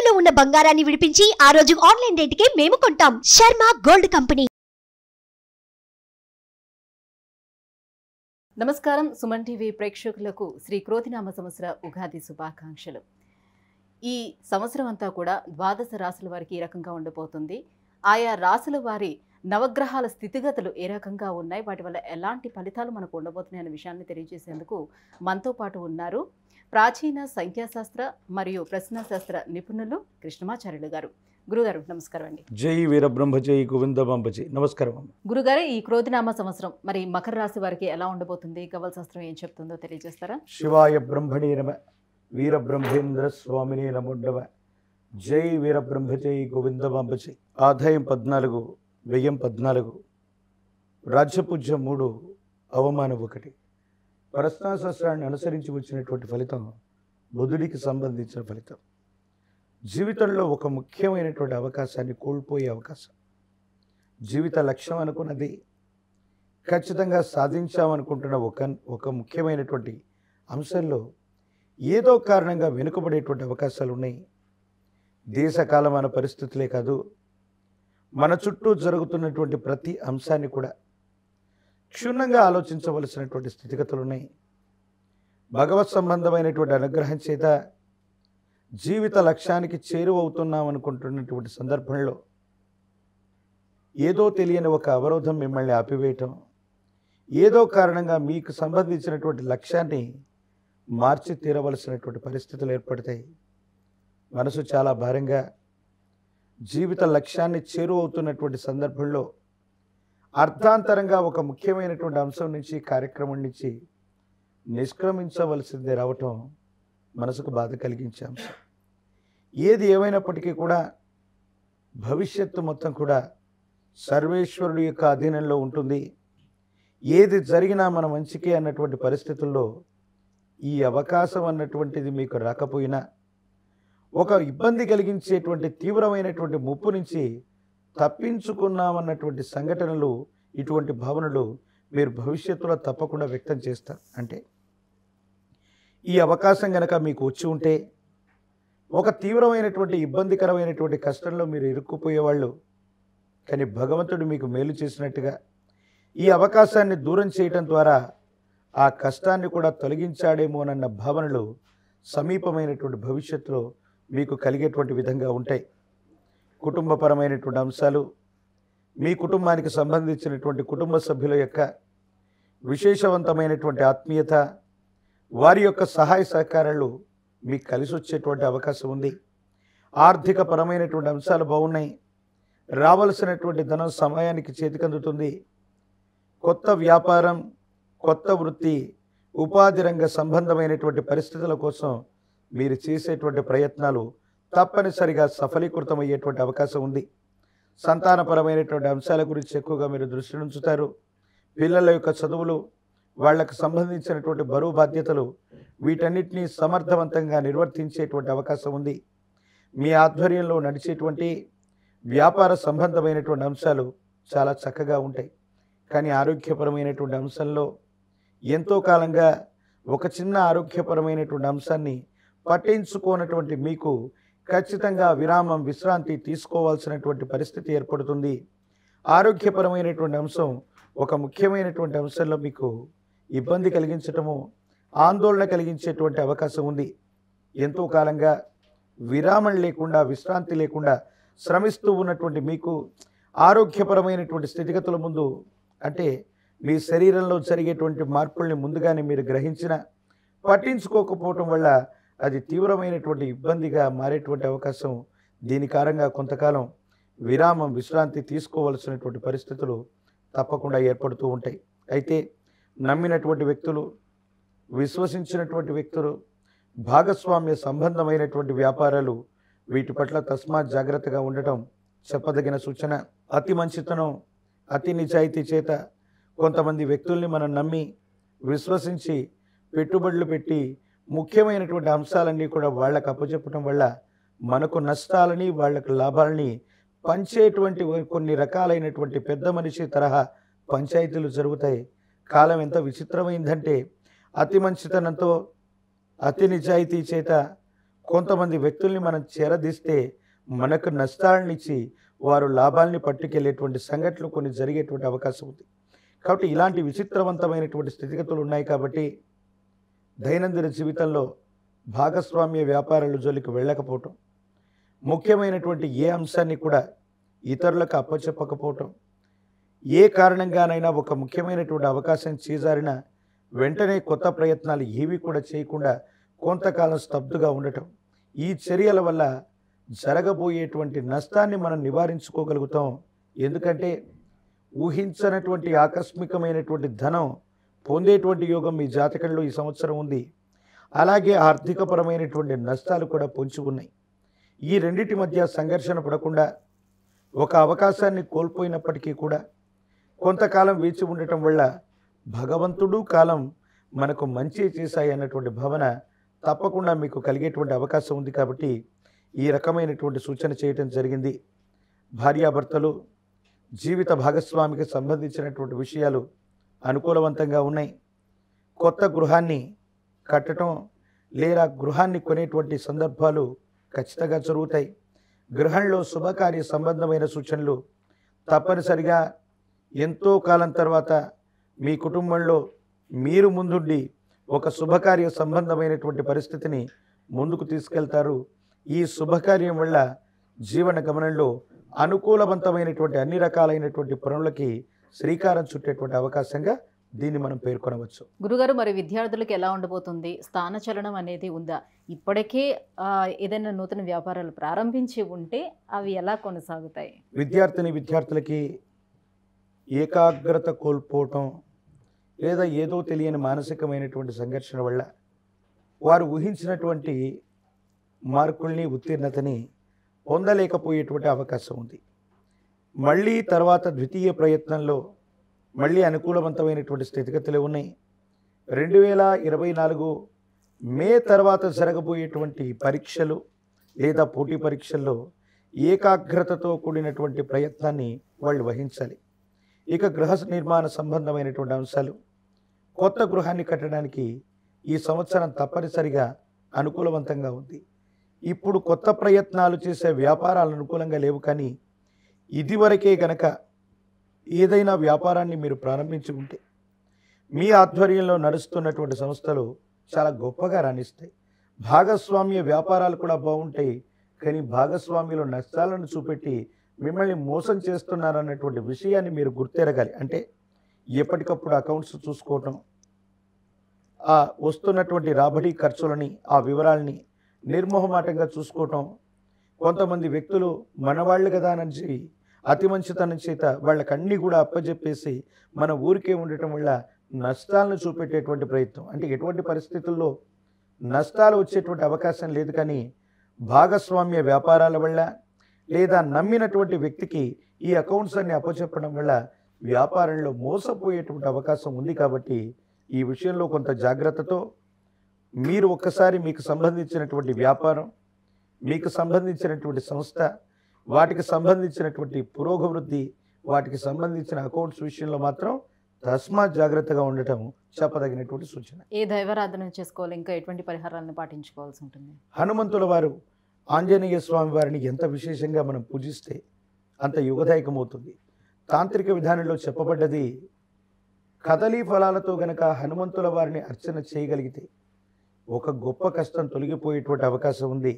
తాకట్టులో ఉన్న బంగారాన్ని విడిపించి ఆ రోజు ఆన్లైన్ రేటుకే మేము కొంటాం. Sharma gold company. నమస్కారం. సుమన్ టీవీ ప్రేక్షకులకు శ్రీ క్రోధినామ సంవత్సర ఉగాది శుభాకాంక్షలు. ఈ సంవత్సరం అంతా కూడా ద్వాదశ రాశుల వారికి ఈ రకంగా ఉండబోతుంది. ఆయా రాశుల వారి నవగ్రహాల స్థితిగతులు ఏ రకంగా ఉన్నాయి, వాటి వల్ల ఎలాంటి ఫలితాలు మనకు ఉండబోతున్నాయి అనే విషయాన్ని తెలియజేసేందుకు మనతో పాటు ఉన్నారు ప్రాచీన సంఖ్యాశాస్త్ర మరియు ప్రశ్నశాస్త్ర నిపుణులు కృష్ణమాచార్యులు గారు. గురుగారు నమస్కారం అండి. జై వీరబ్రహ్మ జై గోవిందమాంబజీ. నమస్కారం. గురుగారు, ఈ క్రోధినామ సంవత్సరం మరి మకర రాశి వారికి ఎలా ఉండబోతుంది, ఖగోళ శాస్త్రం ఏం చెప్తుందో తెలియజేస్తారా? శివాయ బ్రహ్మణే నమ, వీరబ్రహ్మేంద్ర స్వామినే నమోడ్డవ. జై వీరబ్రహ్మ జై గోవిందమాంబజీ. ఆదాయం 14, వ్యయం 14, రాజ్యపూజ్యం 3, అవమానం 1. ప్రశ్నాశాస్త్రాన్ని అనుసరించి వచ్చినటువంటి ఫలితం బుధుడికి సంబంధించిన ఫలితం. జీవితంలో ఒక ముఖ్యమైనటువంటి అవకాశాన్ని కోల్పోయే అవకాశం. జీవిత లక్ష్యం అనుకున్నది ఖచ్చితంగా సాధించామనుకుంటున్న ఒక ముఖ్యమైనటువంటి అంశంలో ఏదో కారణంగా వెనుకబడేటువంటి అవకాశాలు ఉన్నాయి. దేశకాలమాన పరిస్థితులే కాదు, మన చుట్టూ జరుగుతున్నటువంటి ప్రతి అంశాన్ని కూడా క్షుణ్ణంగా ఆలోచించవలసినటువంటి స్థితిగతులు ఉన్నాయి. భగవత్ సంబంధమైనటువంటి అనుగ్రహం చేత జీవిత లక్ష్యానికి చేరువవుతున్నాం అనుకుంటున్నటువంటి సందర్భంలో ఏదో తెలియని ఒక అవరోధం మిమ్మల్ని ఆపివేయటం, ఏదో కారణంగా మీకు సంబంధించినటువంటి లక్ష్యాన్ని మార్చి తీరవలసినటువంటి పరిస్థితులు ఏర్పడతాయి. మనసు చాలా భారంగా జీవిత లక్ష్యాన్ని చేరువవుతున్నటువంటి సందర్భంలో అర్థాంతరంగా ఒక ముఖ్యమైనటువంటి అంశం నుంచి, కార్యక్రమం నుంచి నిష్క్రమించవలసిందే రావటం మనసుకు బాధ కలిగించే అంశం. ఏది ఏమైనప్పటికీ కూడా భవిష్యత్తు మొత్తం కూడా సర్వేశ్వరుడు యొక్క అధీనంలో ఉంటుంది. ఏది జరిగినా మన మంచికే అన్నటువంటి పరిస్థితుల్లో ఈ అవకాశం అన్నటువంటిది మీకు రాకపోయినా ఒక ఇబ్బంది కలిగించేటువంటి తీవ్రమైనటువంటి ముప్పు నుంచి తప్పించుకున్నామన్నటువంటి సంఘటనలు, ఇటువంటి భావనలు మీరు భవిష్యత్తులో తప్పకుండా వ్యక్తం చేస్తారు. అంటే ఈ అవకాశం కనుక మీకు వచ్చి ఉంటే ఒక తీవ్రమైనటువంటి ఇబ్బందికరమైనటువంటి కష్టంలో మీరు ఇరుక్కుపోయేవాళ్ళు, కానీ భగవంతుడు మీకు మేలు చేసినట్టుగా ఈ అవకాశాన్ని దూరం చేయటం ద్వారా ఆ కష్టాన్ని కూడా తొలగించాడేమోనన్న భావనలు సమీపమైనటువంటి భవిష్యత్తులో మీకు కలిగేటువంటి విధంగా ఉంటాయి. కుటుంబపరమైనటువంటి అంశాలు, మీ కుటుంబానికి సంబంధించినటువంటి కుటుంబ సభ్యుల యొక్క విశేషవంతమైనటువంటి ఆత్మీయత, వారి యొక్క సహాయ సహకారాలు మీకు కలిసి వచ్చేటువంటి అవకాశం ఉంది. ఆర్థిక పరమైనటువంటి అంశాలు బాగున్నాయి. రావలసినటువంటి ధనం సమయానికి చేతికందుతుంది. కొత్త వ్యాపారం, కొత్త వృత్తి, ఉపాధి రంగ సంబంధమైనటువంటి పరిస్థితుల కోసం మీరు చేసేటువంటి ప్రయత్నాలు తప్పనిసరిగా సఫలీకృతమయ్యేటువంటి అవకాశం ఉంది. సంతానపరమైనటువంటి అంశాల గురించి ఎక్కువగా మీరు దృష్టి ఉంచుతారు. పిల్లల యొక్క చదువులు, వాళ్లకు సంబంధించినటువంటి బరువు బాధ్యతలు, వీటన్నిటినీ సమర్థవంతంగా నిర్వర్తించేటువంటి అవకాశం ఉంది. మీ ఆధ్వర్యంలో నడిచేటువంటి వ్యాపార సంబంధమైనటువంటి అంశాలు చాలా చక్కగా ఉంటాయి. కానీ ఆరోగ్యపరమైనటువంటి అంశంలో ఎంతో కాలంగా ఒక చిన్న ఆరోగ్యపరమైనటువంటి అంశాన్ని పట్టించుకోనటువంటి మీకు ఖచ్చితంగా విరామం, విశ్రాంతి తీసుకోవాల్సినటువంటి పరిస్థితి ఏర్పడుతుంది. ఆరోగ్యపరమైనటువంటి అంశం ఒక ముఖ్యమైనటువంటి అంశంలో మీకు ఇబ్బంది కలిగించటము, ఆందోళన కలిగించేటువంటి అవకాశం ఉంది. ఎంతో కాలంగా విరామం లేకుండా, విశ్రాంతి లేకుండా శ్రమిస్తూ ఉన్నటువంటి మీకు ఆరోగ్యపరమైనటువంటి స్థితిగతుల ముందు, అంటే మీ శరీరంలో జరిగేటువంటి మార్పుల్ని ముందుగానే మీరు గ్రహించిన పట్టించుకోకపోవటం వల్ల అది తీవ్రమైనటువంటి ఇబ్బందిగా మారేటువంటి అవకాశం, దీని కారణంగా కొంతకాలం విరామం, విశ్రాంతి తీసుకోవాల్సినటువంటి పరిస్థితులు తప్పకుండా ఏర్పడుతూ ఉంటాయి. అయితే నమ్మినటువంటి వ్యక్తులు, విశ్వసించినటువంటి వ్యక్తులు, భాగస్వామ్య సంబంధమైనటువంటి వ్యాపారాలు, వీటి పట్ల తస్మాత్ జాగ్రత్తగా ఉండటం చెప్పదగిన సూచన. అతి మంచితనం, అతి నిజాయితీ చేత కొంతమంది వ్యక్తుల్ని మనం నమ్మి, విశ్వసించి పెట్టుబడులు పెట్టి ముఖ్యమైనటువంటి అంశాలన్నీ కూడా వాళ్ళకు అప్పచెప్పడం వల్ల మనకు నష్టాలని, వాళ్లకు లాభాలని పంచేటువంటి కొన్ని రకాలైనటువంటి పెద్ద మనిషి తరహా పంచాయతీలు జరుగుతాయి. కాలం ఎంత విచిత్రమైందంటే అతి మంచితనంతో, అతి నిజాయితీ చేత కొంతమంది వ్యక్తుల్ని మనం చేరదీస్తే మనకు నష్టాలను ఇచ్చి వారు లాభాలని పట్టుకెళ్ళేటువంటి సంఘటనలు కొన్ని జరిగేటువంటి అవకాశం ఉంది. కాబట్టి ఇలాంటి విచిత్రవంతమైనటువంటి స్థితిగతులు ఉన్నాయి. కాబట్టి దైనందిన జీవితంలో భాగస్వామ్య వ్యాపారాల జోలికి వెళ్ళకపోవటం, ముఖ్యమైనటువంటి ఏ అంశాన్ని కూడా ఇతరులకు అప్పచెప్పకపోవటం, ఏ కారణంగానైనా ఒక ముఖ్యమైనటువంటి అవకాశం చేజారిన వెంటనే కొత్త ప్రయత్నాలు ఏవి కూడా చేయకుండా కొంతకాలం స్తబ్దుగా ఉండటం, ఈ చర్యల వల్ల జరగబోయేటువంటి నష్టాన్ని మనం నివారించుకోగలుగుతాం. ఎందుకంటే ఊహించనటువంటి ఆకస్మికమైనటువంటి ధనం పొందేటువంటి యోగం మీ జాతకంలో ఈ సంవత్సరం ఉంది. అలాగే ఆర్థికపరమైనటువంటి నష్టాలు కూడా పొంచి ఉన్నాయి. ఈ రెండిటి మధ్య సంఘర్షణ పడకుండా ఒక అవకాశాన్ని కోల్పోయినప్పటికీ కూడా కొంతకాలం వేచి ఉండటం వల్ల భగవంతుడు కాలం మనకు మంచి చేశాయి అన్నటువంటి భావన తప్పకుండా మీకు కలిగేటువంటి అవకాశం ఉంది. కాబట్టి ఈ రకమైనటువంటి సూచన చేయటం జరిగింది. భార్యాభర్తలు జీవిత భాగస్వామికి సంబంధించినటువంటి విషయాలు అనుకూలవంతంగా ఉన్నాయి. కొత్త గృహాన్ని కట్టడం లేదా గృహాన్ని కొనేటువంటి సందర్భాలు ఖచ్చితంగా జరుగుతాయి. గృహంలో శుభకార్య సంబంధమైన సూచనలు తప్పనిసరిగా ఎంతో కాలం తర్వాత మీ కుటుంబంలో మీరు ముందుండి ఒక శుభకార్య సంబంధమైనటువంటి పరిస్థితిని ముందుకు తీసుకెళ్తారు. ఈ శుభకార్యం వల్ల జీవన గమనంలో అనుకూలవంతమైనటువంటి అన్ని రకాలైనటువంటి పనులకి శ్రీకారం చుట్టేటువంటి అవకాశంగా దీన్ని మనం పేర్కొనవచ్చు. గురుగారు, మరి విద్యార్థులకు ఎలా ఉండబోతుంది? స్థానచలనం అనేది ఉందా? ఇప్పటికే ఏదైనా నూతన వ్యాపారాలు ప్రారంభించి ఉంటే అవి ఎలా కొనసాగుతాయి? విద్యార్థులకి ఏకాగ్రత కోల్పోవటం లేదా ఏదో తెలియని మానసికమైనటువంటి సంఘర్షణ వల్ల వారు ఊహించినటువంటి మార్కుల్ని ఉత్తీర్ణతని పొందలేకపోయేటువంటి అవకాశం ఉంది. మళ్ళీ తర్వాత ద్వితీయ ప్రయత్నంలో మళ్ళీ అనుకూలవంతమైనటువంటి స్థితిగతులు ఉన్నాయి. 2024 మే తర్వాత జరగబోయేటువంటి పరీక్షలు లేదా పోటీ పరీక్షల్లో ఏకాగ్రతతో కూడినటువంటి ప్రయత్నాన్ని వాళ్ళు వహించాలి. ఇక గృహ నిర్మాణ సంబంధమైనటువంటి అంశాలు, కొత్త గృహాన్ని కట్టడానికి ఈ సంవత్సరం తప్పనిసరిగా అనుకూలవంతంగా ఉంది. ఇప్పుడు కొత్త ప్రయత్నాలు చేసే వ్యాపారాలు అనుకూలంగా లేవు. కానీ ఇదివరకే గనక ఏదైనా వ్యాపారాన్ని మీరు ప్రారంభించి ఉంటే మీ ఆధ్వర్యంలో నడుస్తున్నటువంటి సంస్థలు చాలా గొప్పగా రాణిస్తాయి. భాగస్వామ్య వ్యాపారాలు కూడా బాగుంటాయి. కానీ భాగస్వామ్యులు నష్టాలను చూపెట్టి మిమ్మల్ని మోసం చేస్తున్నారన్నటువంటి విషయాన్ని మీరు గుర్తెరగాలి. అంటే ఎప్పటికప్పుడు అకౌంట్స్ చూసుకోవటం, ఆ వస్తున్నటువంటి రాబడి ఖర్చులని, ఆ వివరాలని నిర్మోహమాటంగా చూసుకోవటం. కొంతమంది వ్యక్తులు మనవాళ్ళు కదా అని అతి మంచితనం చేత వాళ్ళకన్నీ కూడా అప్పచెప్పేసి మన ఊరికే ఉండటం వల్ల నష్టాలను చూపెట్టేటువంటి ప్రయత్నం. అంటే ఎటువంటి పరిస్థితుల్లో నష్టాలు వచ్చేటువంటి అవకాశం లేదు. కానీ భాగస్వామ్య వ్యాపారాల వల్ల లేదా నమ్మినటువంటి వ్యక్తికి ఈ అకౌంట్స్ అన్ని అప్పచెప్పడం వల్ల వ్యాపారంలో మోసపోయేటువంటి అవకాశం ఉంది. కాబట్టి ఈ విషయంలో కొంత జాగ్రత్తతో మీరు ఒక్కసారి మీకు సంబంధించినటువంటి వ్యాపారం, మీకు సంబంధించినటువంటి సంస్థ, వాటికి సంబంధించినటువంటి పురోగవృద్ధి, వాటికి సంబంధించిన అకౌంట్స్ విషయంలో మాత్రం తస్మాత్ జాగ్రత్తగా ఉండటం చెప్పదగినటువంటి సూచన. ఏ దైవారాధన చేసుకోవాలి? ఇంకా ఎటువంటి పరిహారాలను పాటించుకోవాల్సి ఉంటుంది? హనుమంతుల వారు, ఆంజనేయ స్వామి వారిని ఎంత విశేషంగా మనం పూజిస్తే అంత యుగదాయకమవుతుంది. తాంత్రిక విధానంలో చెప్పబడ్డది, కదలీ ఫలాలతో గనక హనుమంతుల వారిని అర్చన చేయగలిగితే ఒక గొప్ప కష్టం తొలగిపోయేటువంటి అవకాశం ఉంది.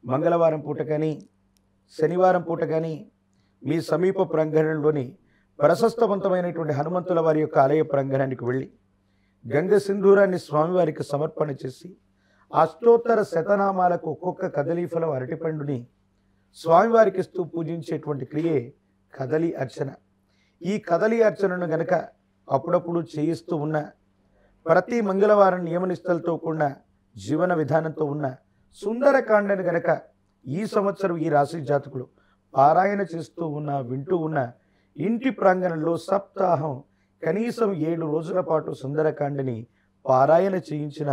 మంగళవారం పూట కానీ శనివారం పూట కానీ మీ సమీప ప్రాంగణంలోని ప్రశస్తవంతమైనటువంటి హనుమంతుల వారి యొక్క ఆలయ ప్రాంగణానికి వెళ్ళి గంగ సింధూరాన్ని స్వామివారికి సమర్పణ చేసి అష్టోత్తర శతనామాలకు ఒక్కొక్క కదలీఫలం అరటిపండుని స్వామివారికి ఇస్తూ పూజించేటువంటి క్రియే కదలి అర్చన. ఈ కదలి అర్చనను గనక అప్పుడప్పుడు చేయిస్తూ ఉన్న, ప్రతి మంగళవారం నియమనిష్టలతో కూడిన జీవన విధానంతో ఉన్న సుందరకాండను గనక ఈ సంవత్సరం ఈ రాశి జాతకులు పారాయణ చేస్తూ ఉన్న, వింటూ ఉన్న, ఇంటి ప్రాంగణంలో సప్తాహం కనీసం 7 రోజుల పాటు సుందరకాండని పారాయణ చేయించిన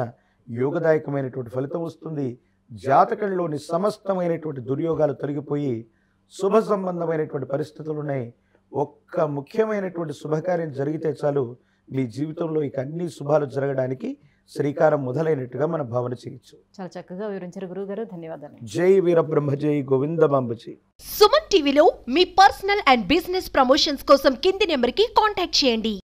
యోగదాయకమైనటువంటి ఫలితం వస్తుంది. జాతకంలోని సమస్తమైనటువంటి దుర్యోగాలు తొలగిపోయి శుభ సంబంధమైనటువంటి పరిస్థితులు ఉన్నాయి. ఒక్క ముఖ్యమైనటువంటి శుభకార్యం జరిగితే చాలు మీ జీవితంలో ఇక అన్ని శుభాలు జరగడానికి శ్రీకారం మొదలైనట్టుగా మనం భావన చేయొచ్చు. చాలా చక్కగా వివరించారు గురువుగారు, ధన్యవాదాలు. జై వీరబ్రహ్మ జై గోవిందమాంబజీ. సుమన్ టీవీలో మీ పర్సనల్ అండ్ బిజినెస్ ప్రమోషన్స్ కోసం కింది నెంబర్కి కాంటాక్ట్ చేయండి.